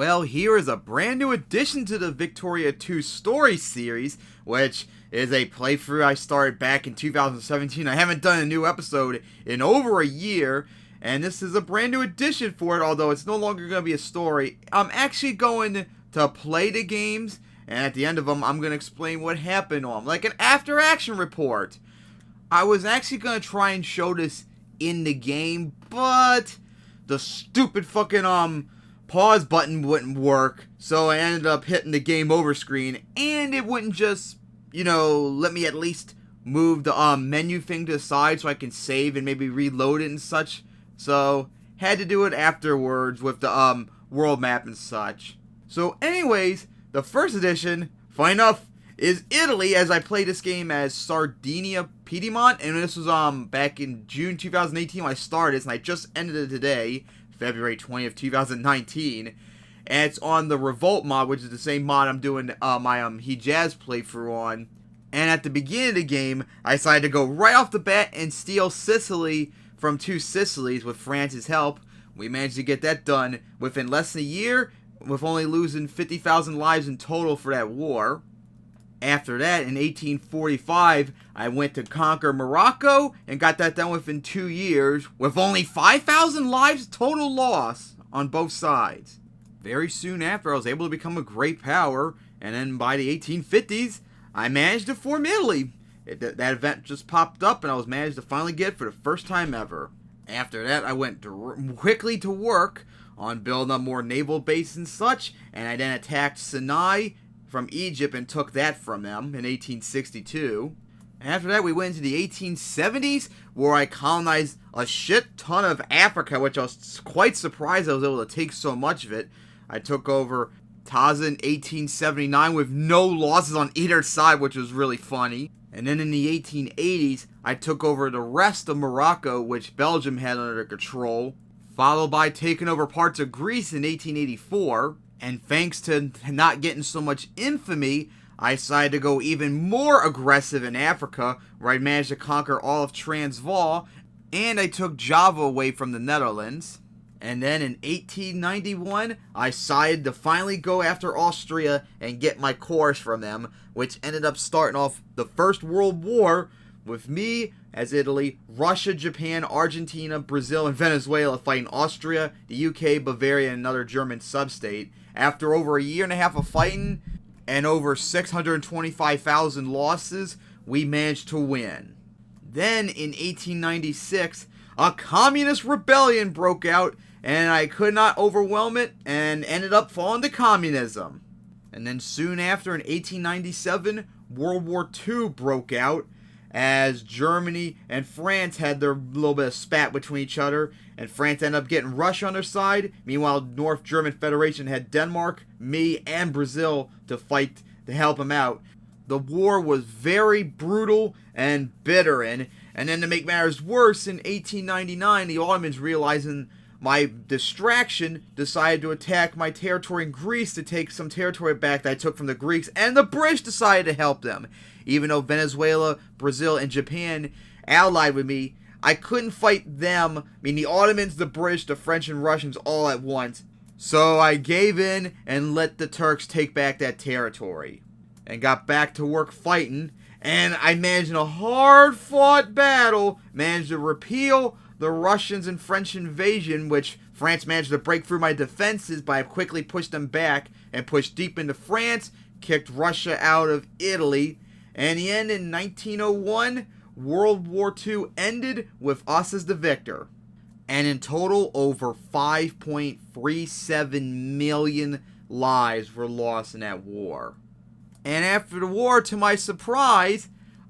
Well, here is a brand new addition to the Victoria 2 story series, which is a playthrough I started back in 2017. I haven't done a new episode in over a year, and this is a brand new addition for it, although it's no longer going to be a story. I'm actually going to play the games, and at the end of them, I'm going to explain what happened on them, like an after-action report. I was actually going to try and show this in the game, but the stupid fucking, pause button wouldn't work, so I ended up hitting the game over screen, and it wouldn't just, let me at least move the menu thing to the side so I can save and maybe reload it and such. So had to do it afterwards with the world map and such. So anyways, the first edition, funny enough, is Italy, as I played this game as Sardinia-Piedmont, and this was back in June 2018 when I started this, and I just ended it today, February 20th, 2019, and it's on the Revolt mod, which is the same mod I'm doing my Hijaz playthrough on. And at the beginning of the game, I decided to go right off the bat and steal Sicily from two Sicilies with France's help. We managed to get that done within less than a year, with only losing 50,000 lives in total for that war. After that, in 1845, I went to conquer Morocco and got that done within 2 years, with only 5,000 lives total loss on both sides. Very soon after, I was able to become a great power, and then by the 1850s, I managed to form Italy. That event just popped up, and I was managed to finally get it for the first time ever. After that, I went quickly to work on building up more naval bases and such, and I then attacked Sinai from Egypt and took that from them in 1862. After that, we went into the 1870s, where I colonized a shit ton of Africa, which I was quite surprised I was able to take so much of it. I took over Taza in 1879 with no losses on either side, which was really funny. And then in the 1880s, I took over the rest of Morocco, which Belgium had under control, followed by taking over parts of Greece in 1884. And thanks to not getting so much infamy, I decided to go even more aggressive in Africa, where I managed to conquer all of Transvaal, and I took Java away from the Netherlands. And then in 1891, I decided to finally go after Austria and get my cores from them, which ended up starting off the First World War with me as Italy, Russia, Japan, Argentina, Brazil, and Venezuela fighting Austria, the UK, Bavaria, and another German sub-state. After over a year and a half of fighting and over 625,000 losses, we managed to win. Then in 1896, a communist rebellion broke out, and I could not overwhelm it and ended up falling to communism. And then soon after, in 1897, World War II broke out, as Germany and France had their little bit of spat between each other, and France ended up getting Russia on their side. Meanwhile, North German Federation had Denmark, me, and Brazil to fight to help them out. The war was very brutal and bitter, and then to make matters worse, in 1899, the Ottomans, realizing my distraction, decided to attack my territory in Greece to take some territory back that I took from the Greeks, and the British decided to help them. Even though Venezuela, Brazil, and Japan allied with me, I couldn't fight them, the Ottomans, the British, the French, and Russians all at once. So I gave in and let the Turks take back that territory, and got back to work fighting, and I managed in a hard-fought battle, managed to repeal the Russians and French invasion, which France managed to break through my defenses, but I quickly pushed them back and pushed deep into France, kicked Russia out of Italy, and in the end, in 1901, World War II ended with us as the victor. And in total, over 5.37 million lives were lost in that war. And after the war, to my surprise,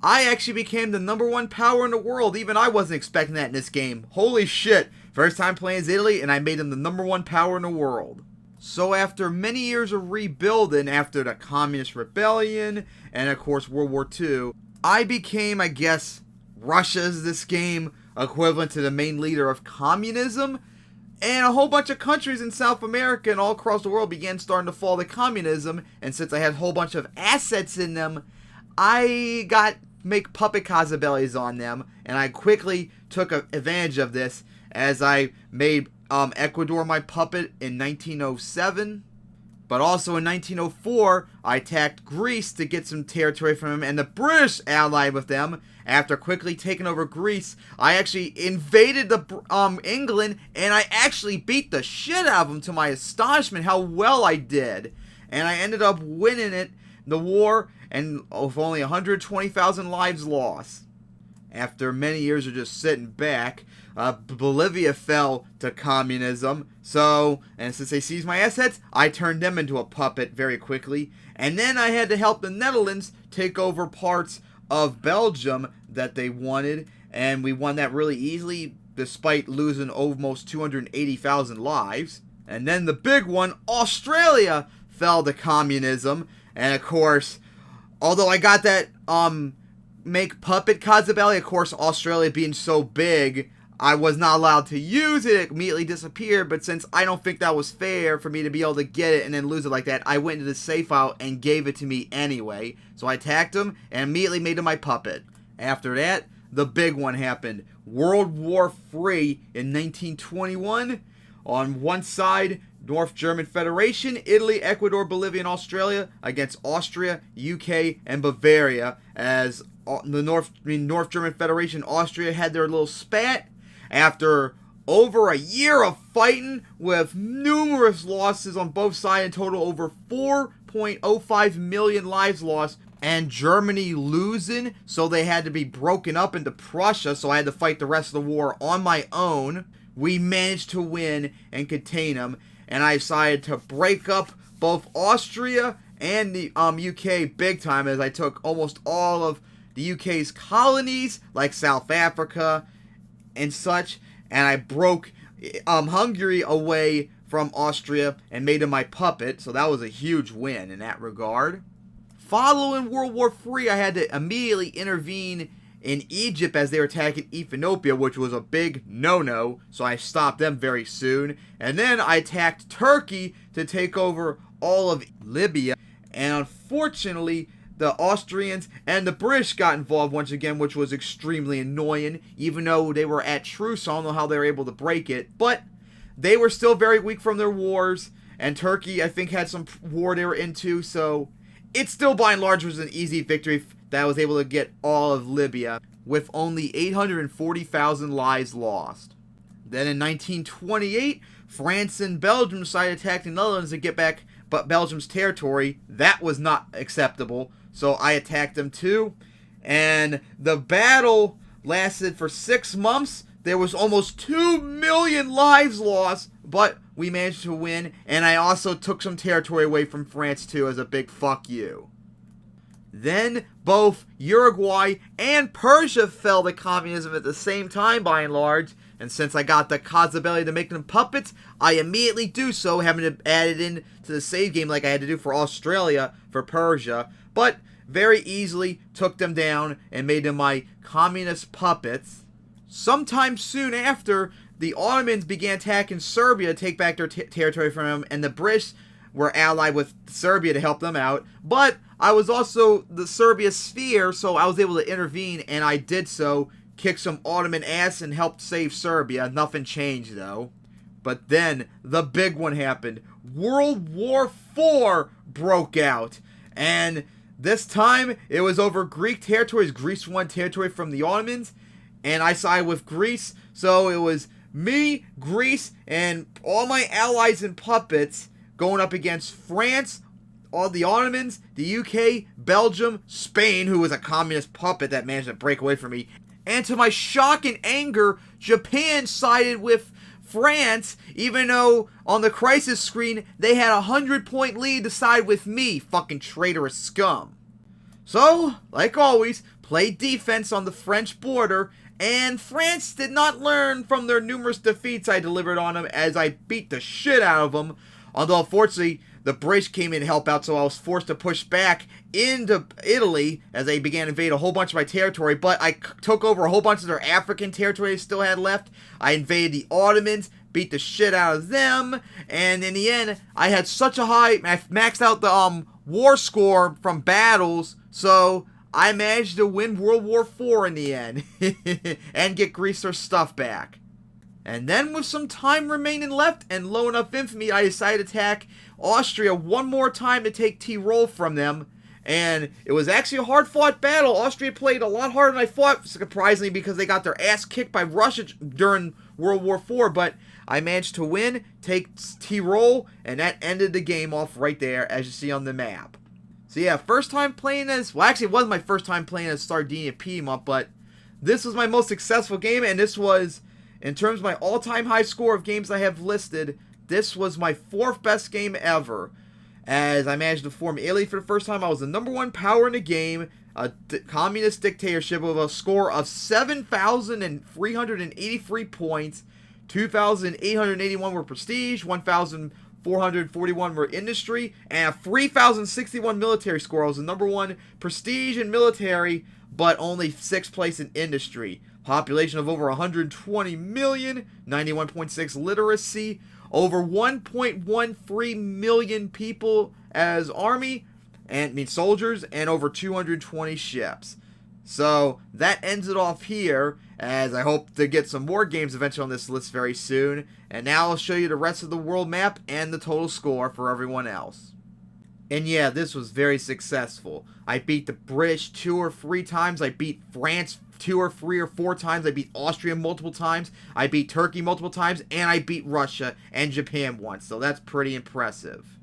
I actually became the #1 power in the world. Even I wasn't expecting that in this game. Holy shit. First time playing as Italy, and I made them the #1 power in the world. So after many years of rebuilding, after the Communist Rebellion, and of course World War II, I became, I guess, Russia's this game equivalent to the main leader of communism. And a whole bunch of countries in South America and all across the world began starting to fall to communism. And since I had a whole bunch of assets in them, I got make puppet Casabellis on them. And I quickly took advantage of this as I made Ecuador my puppet in 1907. But also in 1904, I attacked Greece to get some territory from him, and the British allied with them. After quickly taking over Greece, I actually invaded England, and I actually beat the shit out of them, to my astonishment how well I did. And I ended up winning the war, and with only 120,000 lives lost. After many years of just sitting back, Bolivia fell to communism. And since they seized my assets, I turned them into a puppet very quickly. And then I had to help the Netherlands take over parts of Belgium that they wanted. And we won that really easily, despite losing almost 280,000 lives. And then the big one, Australia, fell to communism. And of course, although I got that make puppet Cazabelli, of course, Australia being so big, I was not allowed to use it. It immediately disappeared. But since I don't think that was fair for me to be able to get it and then lose it like that, I went into the save file and gave it to me anyway. So I attacked him and immediately made him my puppet. After that, the big one happened. World War III in 1921. On one side, North German Federation, Italy, Ecuador, Bolivia, and Australia against Austria, UK, and Bavaria. As the North German Federation, Austria had their little spat after over a year of fighting with numerous losses on both sides, in total over 4.05 million lives lost, and Germany losing, so they had to be broken up into Prussia, so I had to fight the rest of the war on my own. We managed to win and contain them, and I decided to break up both Austria and the UK big time, as I took almost all of the UK's colonies, like South Africa and such, and I broke Hungary away from Austria and made him my puppet, so that was a huge win in that regard. Following World War III, I had to immediately intervene in Egypt as they were attacking Ethiopia, which was a big no-no, so I stopped them very soon. And then I attacked Turkey to take over all of Libya, and unfortunately, the Austrians and the British got involved once again, which was extremely annoying, even though they were at truce, so I don't know how they were able to break it. But they were still very weak from their wars, and Turkey, I think, had some war they were into, so it still, by and large, was an easy victory that I was able to get all of Libya, with only 840,000 lives lost. Then in 1928, France and Belgium decided to attack the Netherlands to get back Belgium's territory. That was not acceptable, so I attacked them too. And the battle lasted for 6 months. There was almost 2 million lives lost, but we managed to win, and I also took some territory away from France too, as a big fuck you. Then both Uruguay and Persia fell to communism at the same time, by and large, and since I got the Cazabelli to make them puppets, I immediately do so, having to add it in to the save game like I had to do for Australia for Persia, but very easily took them down and made them my communist puppets. Sometime soon after, the Ottomans began attacking Serbia to take back their territory from them, and the British were allied with Serbia to help them out. But I was also the Serbia sphere, so I was able to intervene, and I did so, kicked some Ottoman ass, and helped save Serbia. Nothing changed, though. But then, the big one happened. World War IV broke out, and this time, it was over Greek territories. Greece won territory from the Ottomans, and I sided with Greece, so it was me, Greece, and all my allies and puppets going up against France, all the Ottomans, the UK, Belgium, Spain, who was a communist puppet that managed to break away from me. And to my shock and anger, Japan sided with France, even though on the crisis screen, they had a 100-point lead to side with me, fucking traitorous scum. So, like always, played defense on the French border, and France did not learn from their numerous defeats I delivered on them, as I beat the shit out of them. Although, unfortunately, the British came in to help out, so I was forced to push back into Italy as they began to invade a whole bunch of my territory. But I took over a whole bunch of their African territory they still had left. I invaded the Ottomans, beat the shit out of them, and in the end, I had such a high, I maxed out the war score from battles, so I managed to win World War IV in the end, and get Greece their stuff back. And then with some time remaining left and low enough infamy, I decided to attack Austria one more time to take Tyrol from them. And it was actually a hard-fought battle. Austria played a lot harder than I thought, surprisingly, because they got their ass kicked by Russia during World War IV. But I managed to win, take Tyrol, and that ended the game off right there, as you see on the map. So yeah, first time playing as, well, actually it wasn't my first time playing as Sardinia-Piedmont, but this was my most successful game, and this was, in terms of my all-time high score of games I have listed, this was my 4th best game ever. As I managed to form Italy for the first time, I was the #1 power in the game, a communist dictatorship with a score of 7,383 points, 2,881 were prestige, 1,441 were industry, and a 3,061 military score. I was the #1 prestige in military, but only 6th place in industry. Population of over 120 million, 91.6 literacy, over 1.13 million people as army, and soldiers, and over 220 ships. So that ends it off here, as I hope to get some more games eventually on this list very soon. And now I'll show you the rest of the world map and the total score for everyone else. And yeah, this was very successful. I beat the British 2 or 3 times. I beat France 2 or 3 or 4 times. I beat Austria multiple times. I beat Turkey multiple times. And I beat Russia and Japan once. So that's pretty impressive.